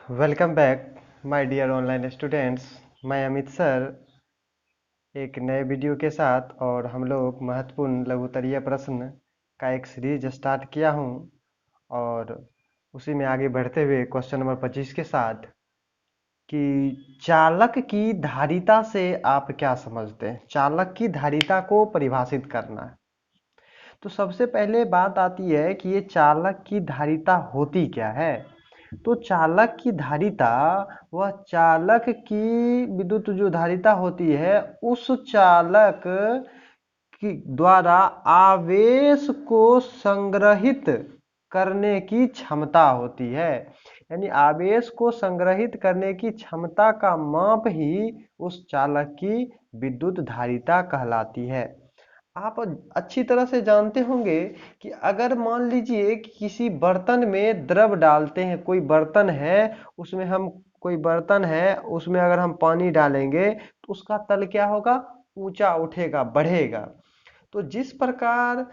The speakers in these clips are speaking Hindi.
Welcome back my dear online students. मैं अमित सर एक नए वीडियो के साथ और हम लोग महत्वपूर्ण लघुत्तरीय प्रश्न का एक सीरीज स्टार्ट किया हूं और उसी में आगे बढ़ते हुए क्वेश्चन नंबर 25 के साथ कि चालक की धारिता से आप क्या समझते हैं। चालक की धारिता को परिभाषित करना है। तो सबसे पहले बात आती है कि ये चालक की धारिता होती क्या है। तो चालक की धारिता वह चालक की विद्युत जो धारिता होती है उस चालक की द्वारा आवेश को संग्रहित करने की क्षमता होती है। यानी आवेश को संग्रहित करने की क्षमता का माप ही उस चालक की विद्युत धारिता कहलाती है। आप अच्छी तरह से जानते होंगे कि अगर मान लीजिए कि किसी बर्तन में द्रव डालते हैं, कोई बर्तन है उसमें हम कोई बर्तन है उसमें अगर हम पानी डालेंगे तो उसका तल क्या होगा, ऊंचा उठेगा, बढ़ेगा। तो जिस प्रकार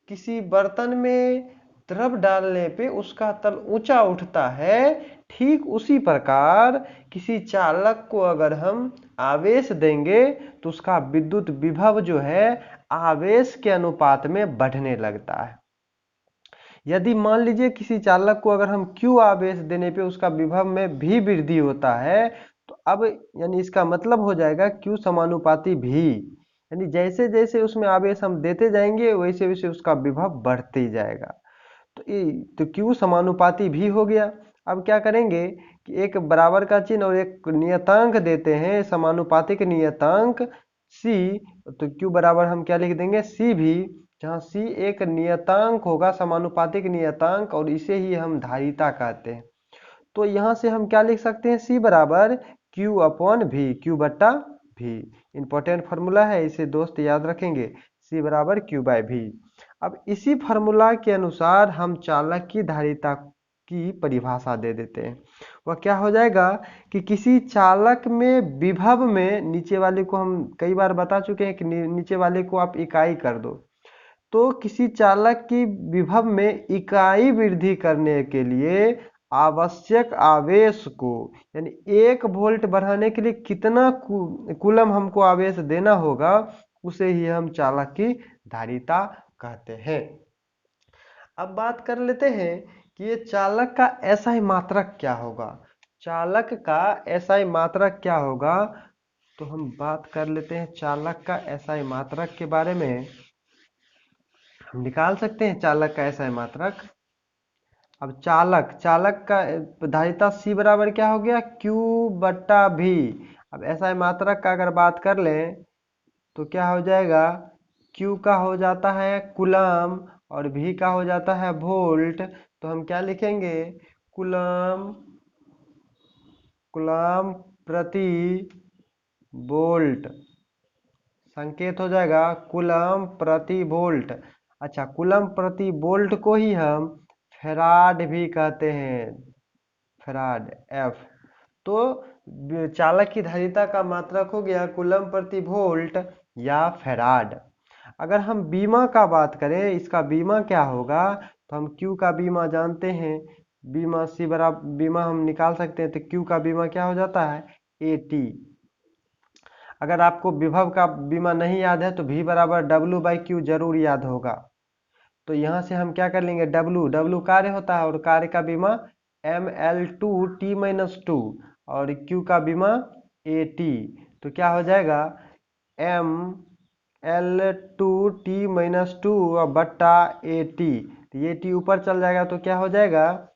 किसी बर्तन में द्रव डालने पे उसका तल ऊंचा उठता है, ठीक उसी प्रकार किसी चालक को अगर हम आवेश देंगे तो उसका विद्युत विभव जो है आवेश के अनुपात में बढ़ने लगता है। यदि मान लीजिए किसी चालक को अगर हम Q आवेश देने पे उसका विभव में भी वृद्धि होता है, तो अब यानी इसका मतलब हो जाएगा Q समानुपाती भी। यानी जैसे जैसे उसमें आवेश हम देते जाएंगे वैसे वैसे उसका विभव बढ़ते ही जाएगा। तो Q समानुपाती भी हो गया। अब क्या करेंगे कि एक बराबर का चिन्ह और एक नियतांक देते हैं, समानुपातिक नियतांक C। तो Q बराबर हम क्या लिख देंगे, C भी, जहाँ C एक नियतांक होगा, समानुपातिक नियतांक, और इसे ही हम धारिता कहते हैं। तो यहाँ से हम क्या लिख सकते हैं, C बराबर Q अपॉन V, Q बट्टा V। इंपॉर्टेंट फार्मूला है, इसे दोस्त याद रखेंगे, C बराबर Q बाय V। अब इसी फार्मूला के अनुसार हम चालक की धारिता की परिभाषा दे देते हैं। वह क्या हो जाएगा कि किसी चालक में विभव में, नीचे वाले को हम कई बार बता चुके हैं कि नीचे वाले को आप इकाई कर दो, तो किसी चालक की विभव में इकाई वृद्धि करने के लिए आवश्यक आवेश को, यानी 1 वोल्ट बढ़ाने के लिए कितना कूलम हमको आवेश देना होगा, उसे ही हम चालक की धारिता कहते हैं। अब बात कर लेते हैं कि ये चालक का एसआई मात्रक क्या होगा। चालक का एसआई मात्रक क्या होगा, तो हम बात कर लेते हैं चालक का एसआई मात्रक के बारे में। हम निकाल सकते हैं चालक का एसआई मात्रक। अब चालक का धारिता C बराबर क्या हो गया, Q बट्टा V। अब एसआई मात्रक का अगर बात कर लें तो क्या हो जाएगा, Q का हो जाता है कूलम और V का हो जाता है वोल्ट। तो हम क्या लिखेंगे, कूलम कूलम प्रति वोल्ट, संकेत हो जाएगा कूलम प्रति वोल्ट। अच्छा, कूलम प्रति वोल्ट को ही हम फैराड भी कहते हैं, फैराड F। तो चालक की धारिता का मात्रक हो गया कूलम प्रति वोल्ट या फैराड। अगर हम बीमा का बात करें, इसका बीमा क्या होगा, तो हम Q का बीमा जानते हैं, बीमा C बराबर बीमा हम निकाल सकते हैं। तो Q का बीमा क्या हो जाता है, AT। अगर आपको विभव का बीमा नहीं याद है तो V बराबर W बाई Q जरूर याद होगा। तो यहाँ से हम क्या कर लेंगे, W कार्य होता है और कार्य का बीमा ML2T-2 और Q का बीमा AT। तो क्या हो जाएगा, ML2T-2 और बट्टा AT। तो ये T ऊपर चल जाएगा तो क्या हो जाएगा,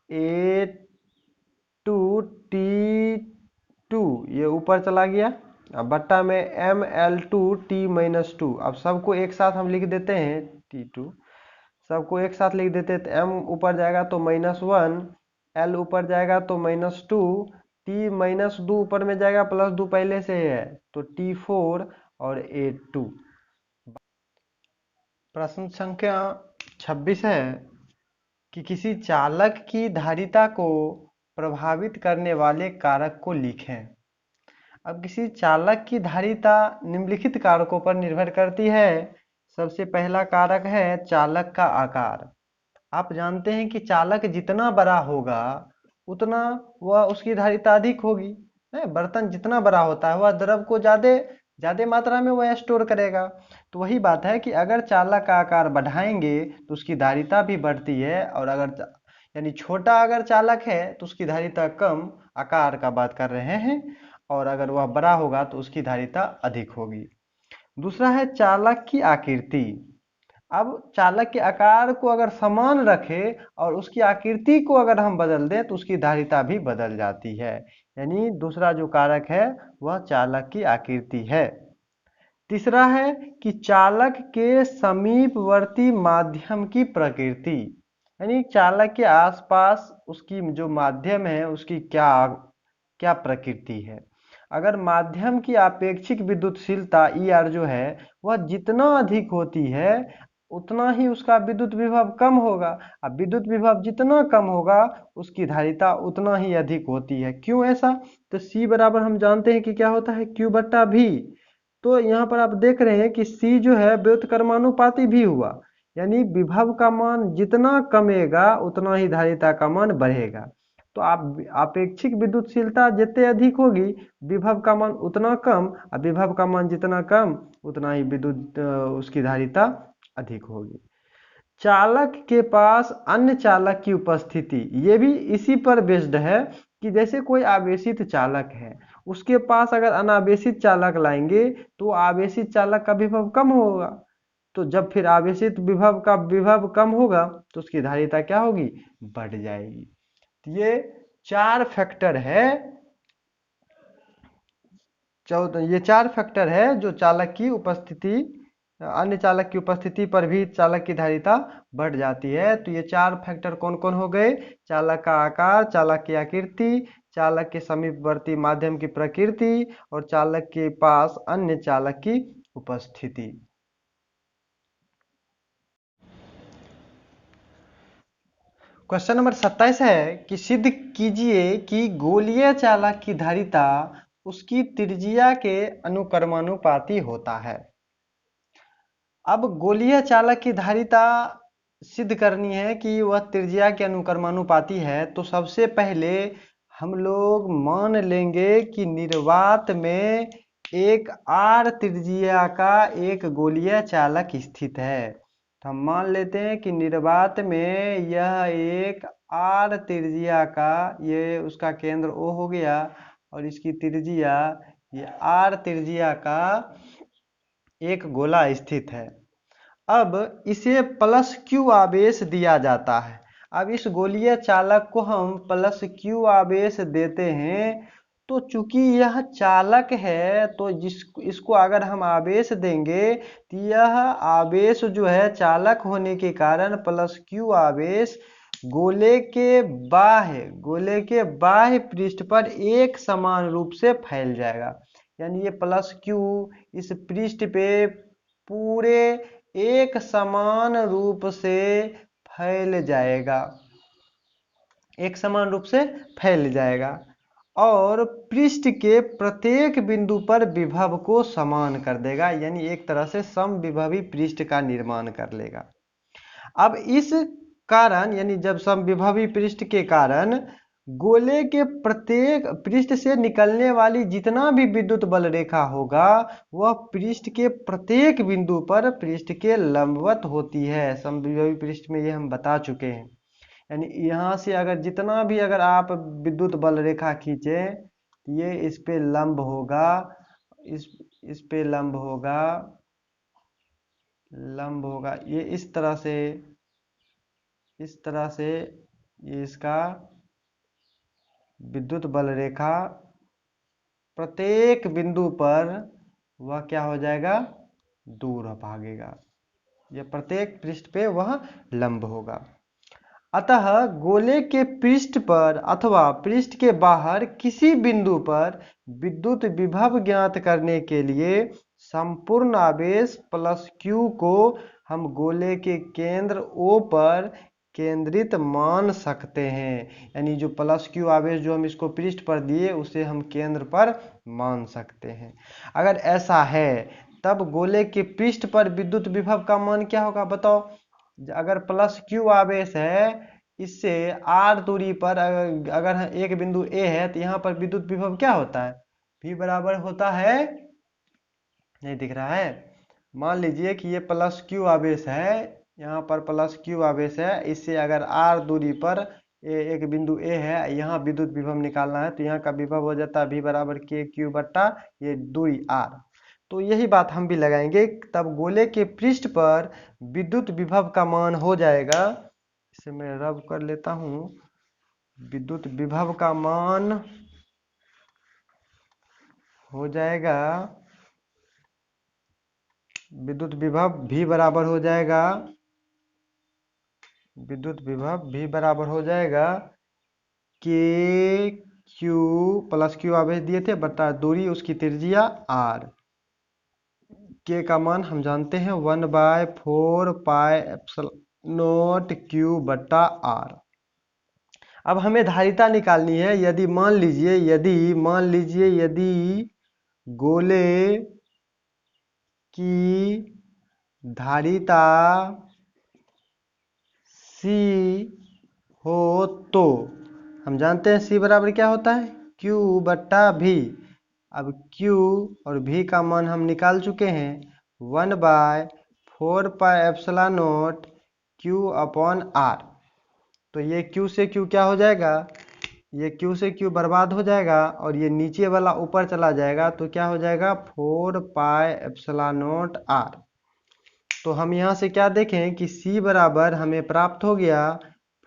A2T2, ये ऊपर चला गया। अब बट्टा में ML2T-2। अब सबको एक साथ हम लिख देते हैं, T2 सबको एक साथ लिख देते हैं। तो M ऊपर जाएगा तो -1, L ऊपर जाएगा तो -2, T-2 ऊपर में जाएगा, +2 पहले से है तो T4 और A2। प्रश्न संख्या 26 है कि किसी चालक की धारिता को प्रभावित करने वाले कारक को लिखें। अब किसी चालक की धारिता निम्नलिखित कारकों पर निर्भर करती है। सबसे पहला कारक है चालक का आकार। आप जानते हैं कि चालक जितना बड़ा होगा उतना वह उसकी धारिता अधिक होगी। बर्तन जितना बड़ा होता है वह द्रव को ज़्यादा ज़्यादा मात्रा में वह स्टोर करेगा। तो वही बात है कि अगर चालक का आकार बढ़ाएंगे तो उसकी धारिता भी बढ़ती है, और अगर यानी छोटा अगर चालक है तो उसकी धारिता कम, आकार का बात कर रहे हैं, और अगर वह बड़ा होगा तो उसकी धारिता अधिक होगी। दूसरा है चालक की आकृति। अब चालक के आकार को अगर समान रखें और उसकी आकृति को अगर हम बदल दें तो उसकी धारिता भी बदल जाती है। यानी दूसरा जो कारक है वह चालक की आकृति है। तीसरा है कि चालक के समीपवर्ती माध्यम की प्रकृति, यानी चालक के आसपास उसकी जो माध्यम है उसकी क्या क्या प्रकृति है। अगर माध्यम की आपेक्षिक विद्युतशीलता ER जो है वह जितना अधिक होती है उतना ही उसका विद्युत विभव कम होगा। अब विद्युत विभव जितना कम होगा उसकी धारिता उतना ही अधिक होती है। क्यों ऐसा? तो C बराबर हम जानते हैं कि क्या होता है, Q/V। तो यहाँ पर आप देख रहे हैं कि C जो है व्युत्क्रमानुपाती भी हुआ, यानी विभव का मान जितना कमेगा उतना ही धारिता का मान बढ़ेगा। तो आप आपेक्षिक विद्युतशीलता जितने अधिक होगी विभव का मान उतना कम, और विभव का मान जितना कम उतना ही विद्युत उसकी धारिता अधिक होगी। चालक के पास अन्य चालक की उपस्थिति, ये भी इसी पर बेस्ड है कि जैसे कोई आवेशित चालक है उसके पास अगर अनावेशित चालक लाएंगे तो आवेशित चालक का विभव कम होगा। तो जब फिर आवेशित विभव का विभव कम होगा तो उसकी धारिता क्या होगी, बढ़ जाएगी। तो ये 4 फैक्टर है, ये 4 फैक्टर है जो चालक की उपस्थिति, अन्य चालक की उपस्थिति पर भी चालक की धारिता बढ़ जाती है। तो ये 4 फैक्टर कौन कौन हो गए? चालक का आकार, चालक की आकृति, चालक के समीपवर्ती माध्यम की प्रकृति, और चालक के पास अन्य चालक की उपस्थिति। क्वेश्चन नंबर 27 है कि सिद्ध कीजिए कि गोलीय चालक की धारिता उसकी त्रिज्या के अनुक्रमानुपाती होता है। अब गोलीय चालक की धारिता सिद्ध करनी है कि वह त्रिज्या के अनुक्रमानुपाती है, तो सबसे पहले हम लोग मान लेंगे कि निर्वात में एक R त्रिज्या का एक गोलीय चालक स्थित है। तो हम मान लेते हैं कि निर्वात में यह एक R त्रिज्या का, ये उसका केंद्र O हो गया और इसकी त्रिज्या ये R त्रिज्या का एक गोला स्थित है। अब इसे +Q आवेश दिया जाता है। अब इस गोलीय चालक को हम +Q आवेश देते हैं, तो चूंकि यह चालक है तो इसको अगर हम आवेश देंगे तो यह आवेश जो है चालक होने के कारण +Q आवेश गोले के बाह्य पृष्ठ पर एक समान रूप से फैल जाएगा। यानी ये +Q इस पृष्ठ पे पूरे एक समान रूप से फैल जाएगा, एक समान रूप से फैल जाएगा, और पृष्ठ के प्रत्येक बिंदु पर विभव को समान कर देगा, यानी एक तरह से समविभवी पृष्ठ का निर्माण कर लेगा। अब इस कारण, यानी जब समविभवी पृष्ठ के कारण गोले के प्रत्येक पृष्ठ से निकलने वाली जितना भी विद्युत बल रेखा होगा वह पृष्ठ के प्रत्येक बिंदु पर पृष्ठ के लंबवत होती है। समविभवी पृष्ठ में ये हम बता चुके हैं। यानी यहाँ से अगर जितना भी अगर आप विद्युत बल रेखा खींचे ये इस पे लंब होगा, इस पे लंब होगा, ये इस तरह से ये इसका विद्युत बल रेखा प्रत्येक बिंदु पर वह क्या हो जाएगा, दूर भागेगा। यह प्रत्येक पृष्ठ पे वह लंब होगा। अतः गोले के पृष्ठ पर अथवा पृष्ठ के बाहर किसी बिंदु पर विद्युत विभव ज्ञात करने के लिए संपूर्ण आवेश +Q को हम गोले के केंद्र O पर केंद्रित मान सकते हैं। यानी जो +Q आवेश जो हम इसको पृष्ठ पर दिए उसे हम केंद्र पर मान सकते हैं। अगर ऐसा है तब गोले के पृष्ठ पर विद्युत विभव का मान क्या होगा बताओ। अगर +Q आवेश है इससे r दूरी पर अगर एक बिंदु A है तो यहाँ पर विद्युत विभव क्या होता है, V बराबर होता है, नहीं दिख रहा है, मान लीजिए कि ये प्लस क्यू आवेश है, यहाँ पर प्लस क्यू आवेश है, इससे अगर r दूरी पर एक बिंदु A है, यहाँ विद्युत विभव निकालना है तो यहाँ का विभव हो जाता है V बराबर के क्यू बट्टा ये दूरी r। तो यही बात हम भी लगाएंगे, तब गोले के पृष्ठ पर विद्युत विभव का मान हो जाएगा, इसे मैं रब कर लेता हूँ, विद्युत विभव का मान हो जाएगा, विद्युत विभव V बराबर हो जाएगा, विद्युत विभव V बराबर हो जाएगा के क्यू प्लस क्यू आवेश दिए थे बटा दूरी उसकी त्रिज्या r। के का मान हम जानते हैं 1/4 पाई एप्सिलॉन नॉट क्यू बट्टा r। अब हमें धारिता निकालनी है, यदि मान लीजिए यदि गोले की धारिता C हो तो हम जानते हैं C बराबर क्या होता है, Q बट्टा V। अब Q और V का मान हम निकाल चुके हैं, 1/4 pi epsilon not Q upon R। तो ये Q से Q क्या हो जाएगा, ये Q से Q बर्बाद हो जाएगा और ये नीचे वाला ऊपर चला जाएगा, तो क्या हो जाएगा 4 पाई एप्सिलॉन नॉट R। तो हम यहाँ से क्या देखें कि C बराबर हमें प्राप्त हो गया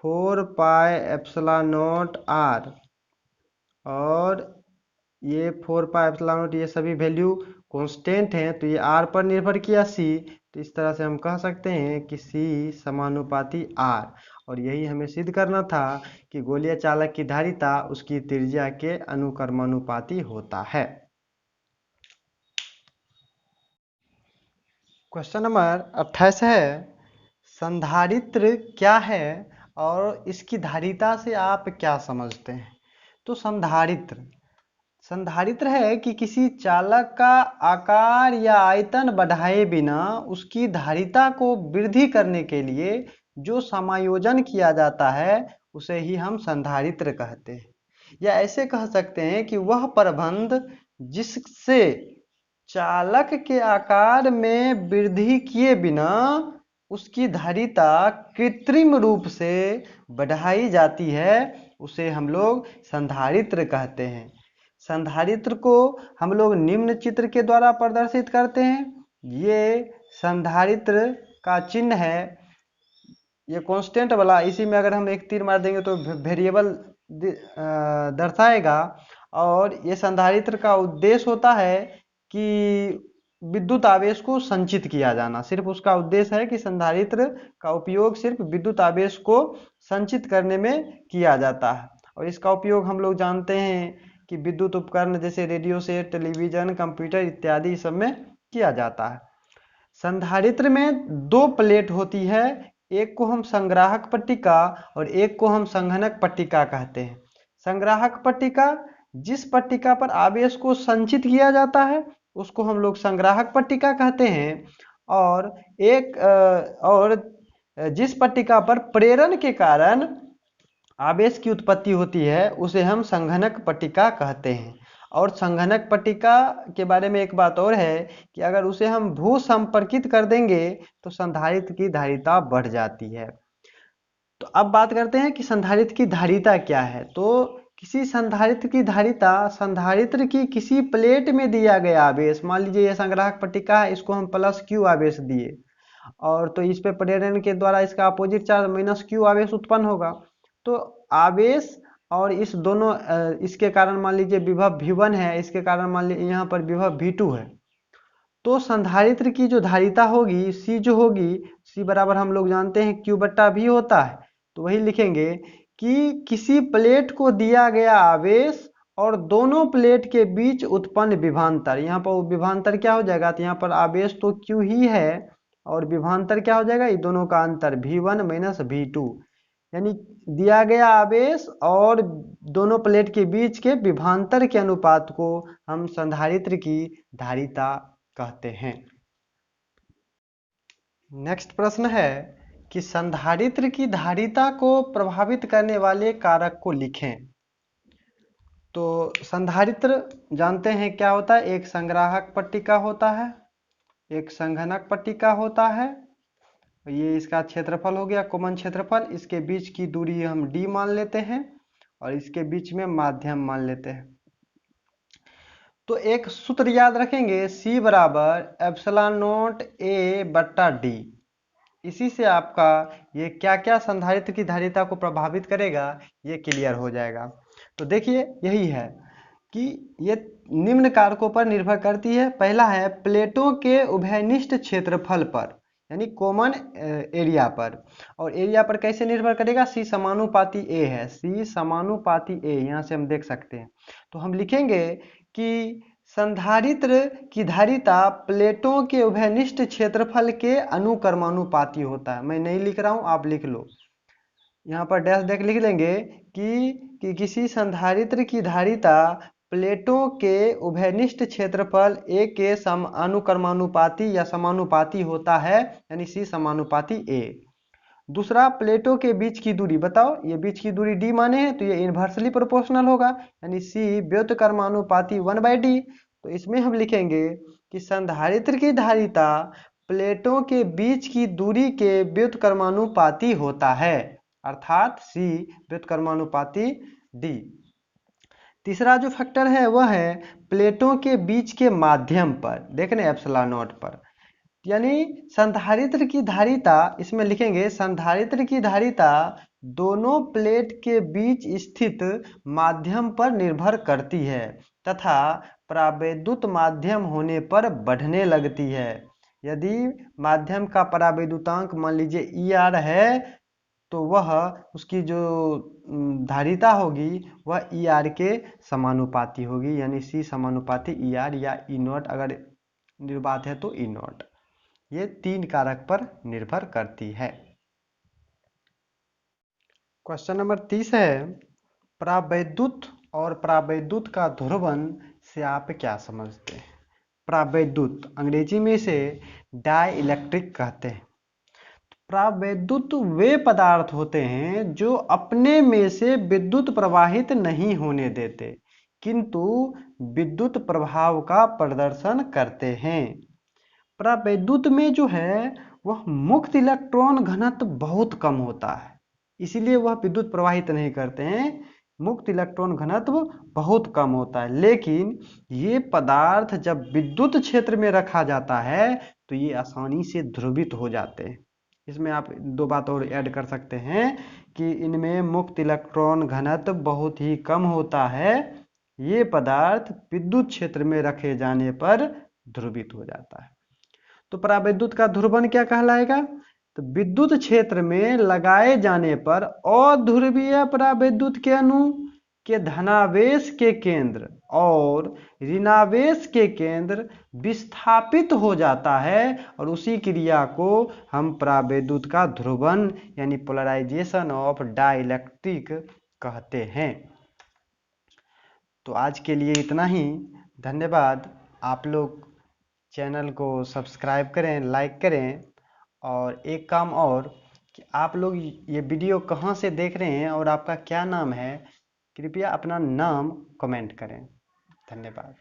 4 पाई एप्सिलॉन नॉट R, और ये 4 पाई एप्सिलॉन नॉट ये सभी वैल्यू कांस्टेंट हैं, तो ये R पर निर्भर किया C, तो इस तरह से हम कह सकते हैं कि C समानुपाती R। और यही हमें सिद्ध करना था कि गोलीय चालक की धारिता उसकी त्रिज्या के अनुक्रमानुपाती होता है। क्वेश्चन नंबर 28 है, संधारित्र क्या है और इसकी धारिता से आप क्या समझते हैं। तो संधारित्र है कि किसी चालक का आकार या आयतन बढ़ाए बिना उसकी धारिता को वृद्धि करने के लिए जो समायोजन किया जाता है उसे ही हम संधारित्र कहते हैं। या ऐसे कह सकते हैं कि वह प्रबंध जिससे चालक के आकार में वृद्धि किए बिना उसकी धारिता कृत्रिम रूप से बढ़ाई जाती है उसे हम लोग संधारित्र कहते हैं। संधारित्र को हम लोग निम्न चित्र के द्वारा प्रदर्शित करते हैं। ये संधारित्र का चिन्ह है, ये कांस्टेंट वाला, इसी में अगर हम एक तीर मार देंगे तो वेरिएबल दर्शाएगा। और ये संधारित्र का उद्देश्य होता है कि विद्युत आवेश को संचित किया जाना, सिर्फ उसका उद्देश्य है कि संधारित्र का उपयोग सिर्फ विद्युत आवेश को संचित करने में किया जाता है। और इसका उपयोग हम लोग जानते हैं कि विद्युत उपकरण जैसे रेडियो सेट, टेलीविजन, कंप्यूटर इत्यादि सब में किया जाता है। संधारित्र में दो प्लेट होती है, एक को हम संग्राहक पट्टिका और एक को हम संघनक पट्टिका कहते हैं। संग्राहक पट्टिका, जिस पट्टिका पर आवेश को संचित किया जाता है उसको हम लोग संग्राहक पट्टिका कहते हैं, और जिस पट्टिका पर प्रेरण के कारण आवेश की उत्पत्ति होती है उसे हम संघनक पट्टिका कहते हैं। और संघनक पट्टिका के बारे में एक बात और है कि अगर उसे हम भू संपर्कित कर देंगे तो संधारित्र की धारिता बढ़ जाती है। तो अब बात करते हैं कि संधारित्र की धारिता क्या है। तो किसी संधारित्र की धारिता संधारित्र की किसी प्लेट में दिया गया आवेश, मान लीजिए यह संग्राहक पट्टिका है, इसको हम प्लस क्यू आवेश दिए और तो इस पे प्रेरण के द्वारा इसका अपोजिट चार्ज माइनस क्यू आवेश उत्पन्न होगा। तो आवेश और इस दोनों इसके कारण मान लीजिए विभव V1 है, इसके कारण मान लीजिए यहाँ पर विभव V2 है। तो संधारित्र की जो धारिता होगी C जो होगी, C बराबर हम लोग जानते हैं Q बट्टा V होता है। तो वही लिखेंगे कि किसी प्लेट को दिया गया आवेश और दोनों प्लेट के बीच उत्पन्न विभवांतर, यहाँ पर विभवांतर क्या हो जाएगा, तो यहाँ पर आवेश तो Q ही है और विभवांतर क्या हो जाएगा, ये दोनों का अंतर V1 माइनस V2, यानी दिया गया आवेश और दोनों प्लेट के बीच के विभवांतर के अनुपात को हम संधारित्र की धारिता कहते हैं। नेक्स्ट प्रश्न है कि संधारित्र की धारिता को प्रभावित करने वाले कारक को लिखें। तो संधारित्र जानते हैं क्या होता है, एक संग्राहक पट्टिका होता है, एक संघनक पट्टिका होता है। ये इसका क्षेत्रफल हो गया, कॉमन क्षेत्रफल। इसके बीच की दूरी हम d मान लेते हैं और इसके बीच में माध्यम मान लेते हैं। तो एक सूत्र याद रखेंगे, C बराबर एप्सिलॉन नॉट A बट्टा D। इसी से आपका ये क्या क्या संधारित्र की धारिता को प्रभावित करेगा ये क्लियर हो जाएगा। तो देखिए यही है कि ये निम्न कारकों पर निर्भर करती है। पहला है प्लेटों के उभयनिष्ठ क्षेत्रफल पर, यानी कॉमन एरिया पर। और एरिया पर कैसे निर्भर करेगा, C समानुपाती A है, C समानुपाती A, यहाँ से हम देख सकते हैं। तो हम लिखेंगे कि संधारित्र की धारिता प्लेटों के उभयनिष्ठ क्षेत्रफल के अनुक्रमानुपाती होता है। मैं नहीं लिख रहा हूँ, आप लिख लो। यहाँ पर डैश देख लिख लेंगे कि किसी संधारित्र की धारिता प्लेटों के उभयनिष्ठ क्षेत्रफल A के अनुक्रमानुपाती या समानुपाती होता है, यानी C समानुपाती A। दूसरा, प्लेटों के बीच की दूरी, बताओ ये बीच की दूरी d माने हैं तो ये इन्वर्सली प्रोपोर्शनल होगा, यानी C व्युत्क्रमानुपाती 1/d। तो इसमें हम लिखेंगे कि संधारित्र की धारिता प्लेटों के बीच की दूरी के व्युत्क्रमानुपाती होता है, अर्थात C व्युत्क्रमानुपाती d। तीसरा जो फैक्टर है वह है प्लेटों के बीच के माध्यम पर, देख रहे हैं एप्सिलॉन नॉट पर, यानी संधारित्र की धारिता, इसमें लिखेंगे संधारित्र की धारिता दोनों प्लेट के बीच स्थित माध्यम पर निर्भर करती है तथा परावैद्युत माध्यम होने पर बढ़ने लगती है। यदि माध्यम का परावैद्युतांक मान लीजिए ER है तो वह उसकी जो धारिता होगी वह ER के समानुपाती होगी, यानी C समानुपाती ER या E0 अगर निर्वात है तो E0। ये तीन कारक पर निर्भर करती है। क्वेश्चन नंबर 30 है, परावैद्युत और परावैद्युत का ध्रुवण से आप क्या समझते हैं। परावैद्युत अंग्रेजी में इसे डाइइलेक्ट्रिक कहते हैं। परावैद्युत वे पदार्थ होते हैं जो अपने में से विद्युत प्रवाहित नहीं होने देते किंतु विद्युत प्रभाव का प्रदर्शन करते हैं। परावैद्युत में जो है वह मुक्त इलेक्ट्रॉन घनत्व बहुत कम होता है, इसीलिए वह विद्युत प्रवाहित नहीं करते हैं। मुक्त इलेक्ट्रॉन घनत्व बहुत कम होता है, लेकिन ये पदार्थ जब विद्युत क्षेत्र में रखा जाता है तो ये आसानी से ध्रुवित हो जाते हैं। इसमें आप दो बात और ऐड कर सकते हैं कि इनमें मुक्त इलेक्ट्रॉन घनत्व बहुत ही कम होता है। ये पदार्थ विद्युत क्षेत्र में रखे जाने पर ध्रुवित हो जाता है। तो परावैद्युत का ध्रुवण क्या कहलाएगा, तो विद्युत क्षेत्र में लगाए जाने पर अध्रुवीय परावैद्युत के अणु के धनावेश के केंद्र और ऋणावेश के केंद्र विस्थापित हो जाता है और उसी क्रिया को हम परावैद्युत का ध्रुवण यानी पोलराइजेशन ऑफ डाइइलेक्ट्रिक कहते हैं। तो आज के लिए इतना ही, धन्यवाद। आप लोग चैनल को सब्सक्राइब करें, लाइक करें। और एक काम और कि आप लोग ये वीडियो कहाँ से देख रहे हैं और आपका क्या नाम है, कृपया अपना नाम कमेंट करें। धन्यवाद।